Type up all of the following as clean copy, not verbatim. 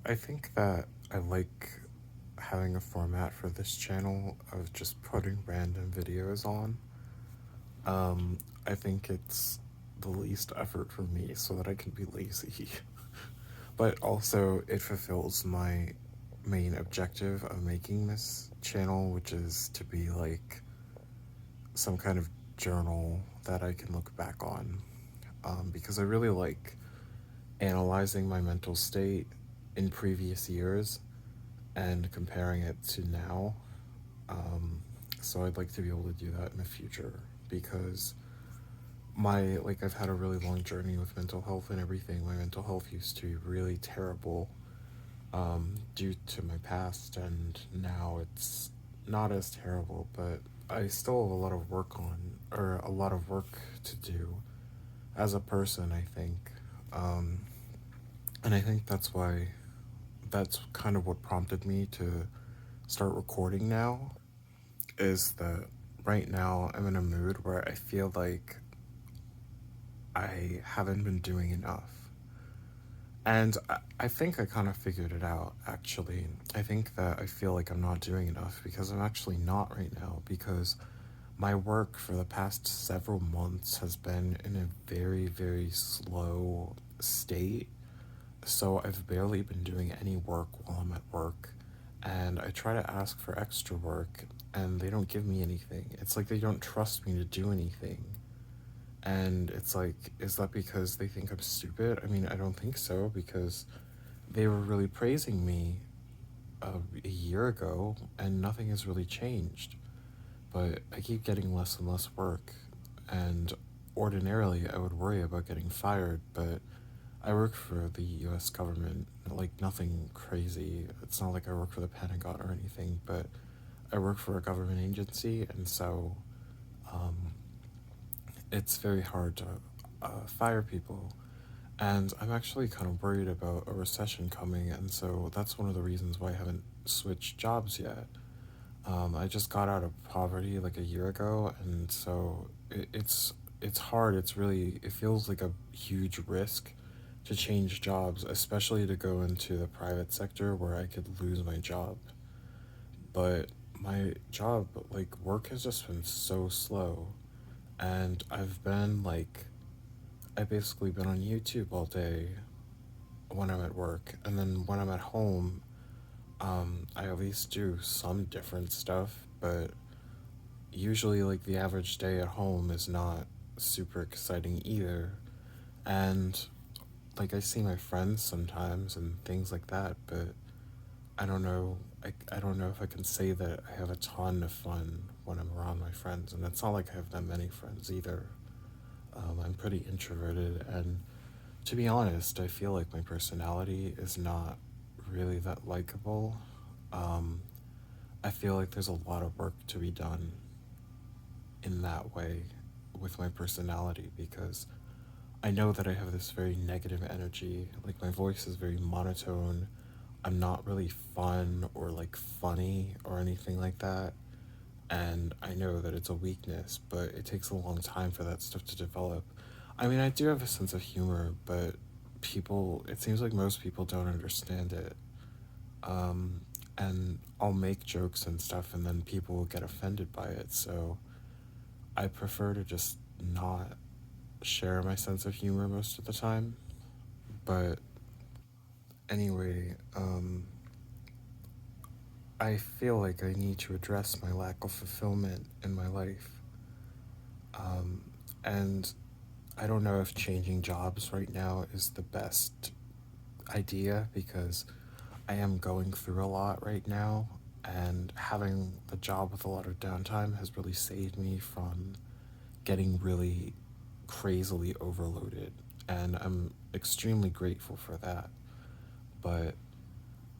I think that I like having a format for this channel of just putting random videos on. I think it's the least effort for me so that I can be lazy. But also, it fulfills my main objective of making this channel, which is to be like some kind of journal that I can look back on. Because I really like analyzing my mental state in previous years and comparing it to now. So I'd like to be able to do that in the future because I've had a really long journey with mental health and everything. My mental health used to be really terrible due to my past, and now it's not as terrible, but I still have a lot of work on, or a lot of work to do as a person, I think. Um, and I think that's kind of what prompted me to start recording now, is that right now I'm in a mood where I feel like I haven't been doing enough. And I think I kind of figured it out, actually. I think that I feel like I'm not doing enough because I'm actually not right now, because my work for the past several months has been in a very, very slow state. So I've barely been doing any work while I'm at work. And I try to ask for extra work, and they don't give me anything. It's like they don't trust me to do anything. And it's like, is that because they think I'm stupid? I mean, I don't think so, because they were really praising me a year ago, and nothing has really changed. But I keep getting less and less work, and ordinarily I would worry about getting fired, but I work for the US government, like nothing crazy. It's not like I work for the Pentagon or anything, but I work for a government agency, and so um, it's very hard to fire people. And I'm actually kind of worried about a recession coming, and so that's one of the reasons why I haven't switched jobs yet. I just got out of poverty like a year ago, and so it's hard. It feels like a huge risk to change jobs, especially to go into the private sector where I could lose my job. But my job, like work, has just been so slow, and I've basically been on YouTube all day when I'm at work, and then when I'm at home, I at least do some different stuff, but usually like the average day at home is not super exciting either. And like I see my friends sometimes and things like that, but I don't know. I don't know if I can say that I have a ton of fun when I'm around my friends, and it's not like I have that many friends either. I'm pretty introverted, and to be honest, I feel like my personality is not really that likable. Um, I feel like there's a lot of work to be done in that way with my personality, because I know that I have this very negative energy. Like my voice is very monotone. I'm not really fun or like funny or anything like that. And I know that it's a weakness, but it takes a long time for that stuff to develop. I mean, I do have a sense of humor, but it seems like most people don't understand it. Um, and I'll make jokes and stuff, and then people will get offended by it. So I prefer to just not share my sense of humor most of the time. But anyway, I feel like I need to address my lack of fulfillment in my life. Um, and I don't know if changing jobs right now is the best idea, because I am going through a lot right now, and having the job with a lot of downtime has really saved me from getting really crazily overloaded. And I'm extremely grateful for that. But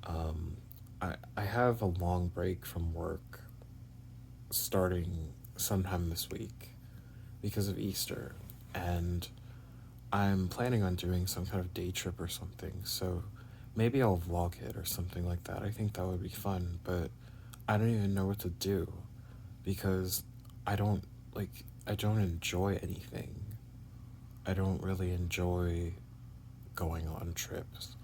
um, I have a long break from work starting sometime this week because of Easter, and I'm planning on doing some kind of day trip or something. So maybe I'll vlog it or something like that. I think that would be fun, but I don't even know what to do because I don't I don't enjoy anything. I don't really enjoy going on trips.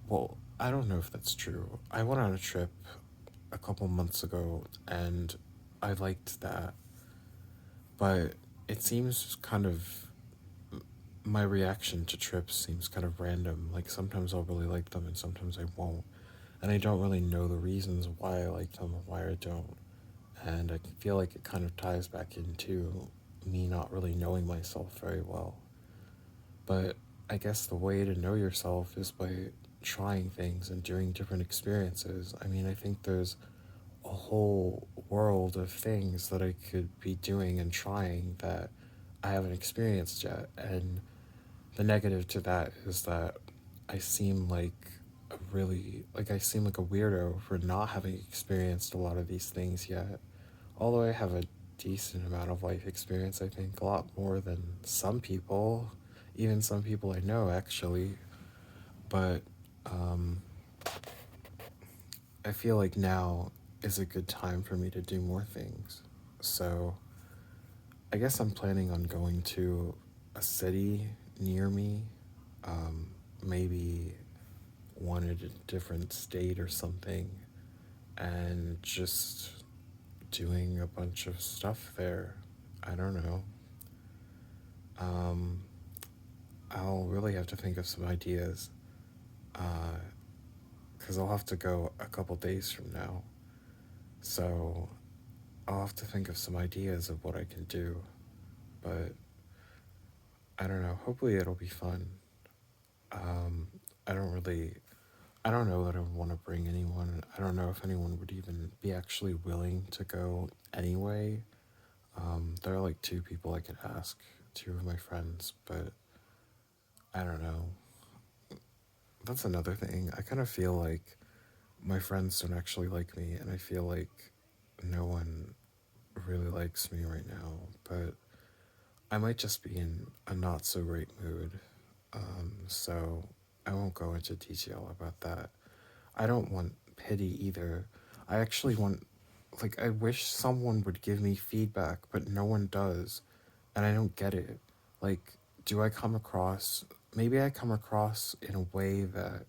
Well, I don't know if that's true. I went on a trip a couple months ago and I liked that, but it seems kind of my reaction to trips seems kind of random. Like sometimes I'll really like them and sometimes I won't. And I don't really know the reasons why I like them or why I don't. And I feel like it kind of ties back into me not really knowing myself very well. But I guess the way to know yourself is by trying things and doing different experiences. I mean, I think there's a whole world of things that I could be doing and trying that I haven't experienced yet. And the negative to that is that I seem like I seem like a weirdo for not having experienced a lot of these things yet. Although I have a decent amount of life experience, I think a lot more than some people, even some people I know actually. But um, I feel like now is a good time for me to do more things. So I guess I'm planning on going to a city near me, um, maybe one in a different state or something, and just doing a bunch of stuff there. I don't know. Um, I'll really have to think of some ideas because I'll have to go a couple days from now. So I'll have to think of some ideas of what I can do. But I don't know. Hopefully it'll be fun. Um, I don't really. I don't know that I would want to bring anyone. I don't know if anyone would even be actually willing to go anyway. There are like two people I could ask, two of my friends, but I don't know. That's another thing. I kind of feel like my friends don't actually like me, and I feel like no one really likes me right now, but I might just be in a not so great mood. So I won't go into detail about that. I don't want pity either. I actually want, like, I wish someone would give me feedback, but no one does, and I don't get it. Like, do I come across, maybe I come across in a way that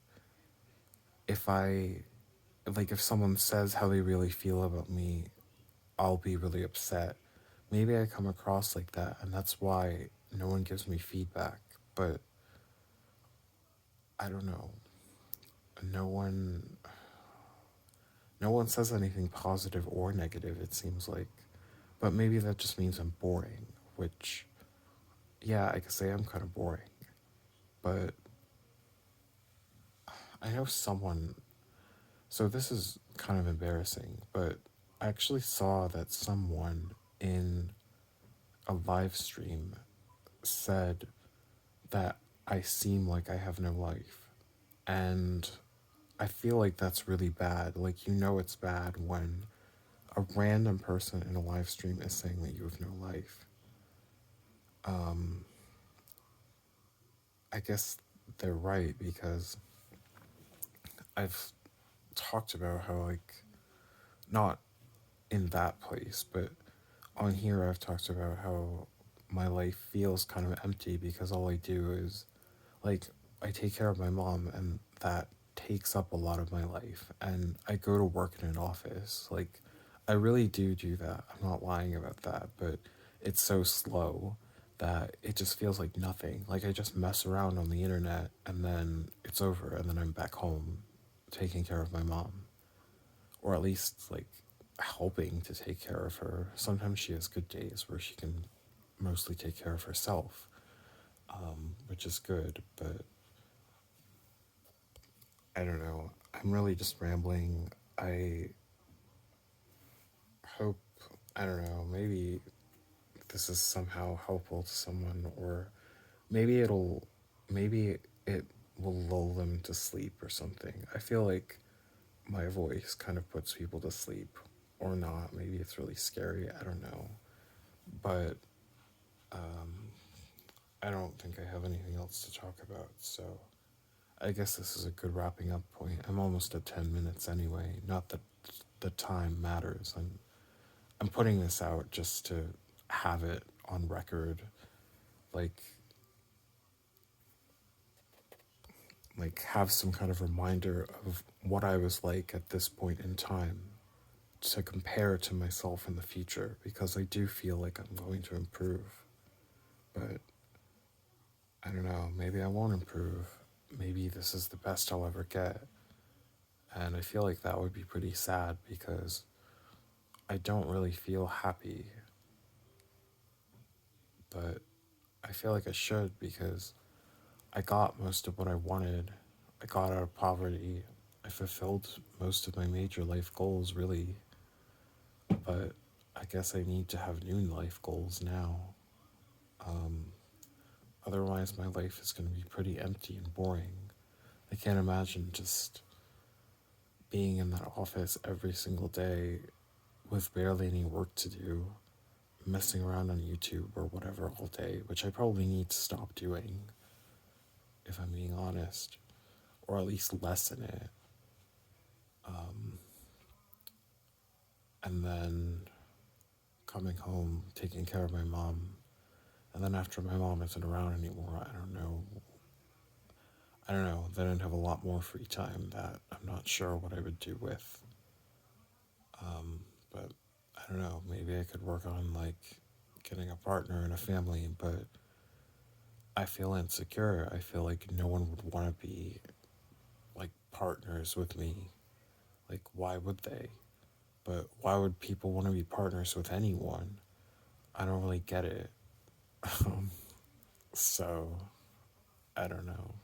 if I, like, if someone says how they really feel about me, I'll be really upset. Maybe I come across like that, and that's why no one gives me feedback, but I don't know. No one no one says anything positive or negative, it seems like. But maybe that just means I'm boring, which, yeah, I could say I'm kind of boring. But I know someone, so this is kind of embarrassing, but I actually saw that someone in a live stream said that I seem like I have no life. And I feel like that's really bad. Like, you know, it's bad when a random person in a live stream is saying that you have no life. Um, I guess they're right because I've talked about how, like, not in that place, but on here I've talked about how my life feels kind of empty because all I do is, like, I take care of my mom and that takes up a lot of my life. And I go to work in an office. Like, I really do that. I'm not lying about that, but it's so slow that it just feels like nothing. Like, I just mess around on the internet and then it's over and then I'm back home taking care of my mom, or at least like helping to take care of her. Sometimes she has good days where she can mostly take care of herself, which is good, but I don't know. I'm really just rambling. I hope, I don't know, maybe this is somehow helpful to someone, or maybe it'll, maybe it will lull them to sleep or something. I feel like my voice kind of puts people to sleep, or not. Maybe it's really scary. I don't know. But I don't think I have anything else to talk about, so I guess this is a good wrapping up point. I'm almost at 10 minutes anyway. Not that the time matters. I'm putting this out just to have it on record. Like, like have some kind of reminder of what I was like at this point in time to compare to myself in the future, because I do feel like I'm going to improve. But I don't know, maybe I won't improve. Maybe this is the best I'll ever get. And I feel like that would be pretty sad because I don't really feel happy, but I feel like I should because I got most of what I wanted. I got out of poverty. I fulfilled most of my major life goals, really. But I guess I need to have new life goals now. Um, Otherwise, my life is going to be pretty empty and boring. I can't imagine just being in that office every single day with barely any work to do, messing around on YouTube or whatever all day, which I probably need to stop doing, if I'm being honest, or at least lessen it. Um, and then coming home, taking care of my mom, and then after my mom isn't around anymore, I don't know. I don't know. Then I'd have a lot more free time that I'm not sure what I would do with. But I don't know. Maybe I could work on like getting a partner and a family, but I feel insecure. I feel like no one would want to be like partners with me. Like, why would they? But why would people want to be partners with anyone? I don't really get it. So, I don't know.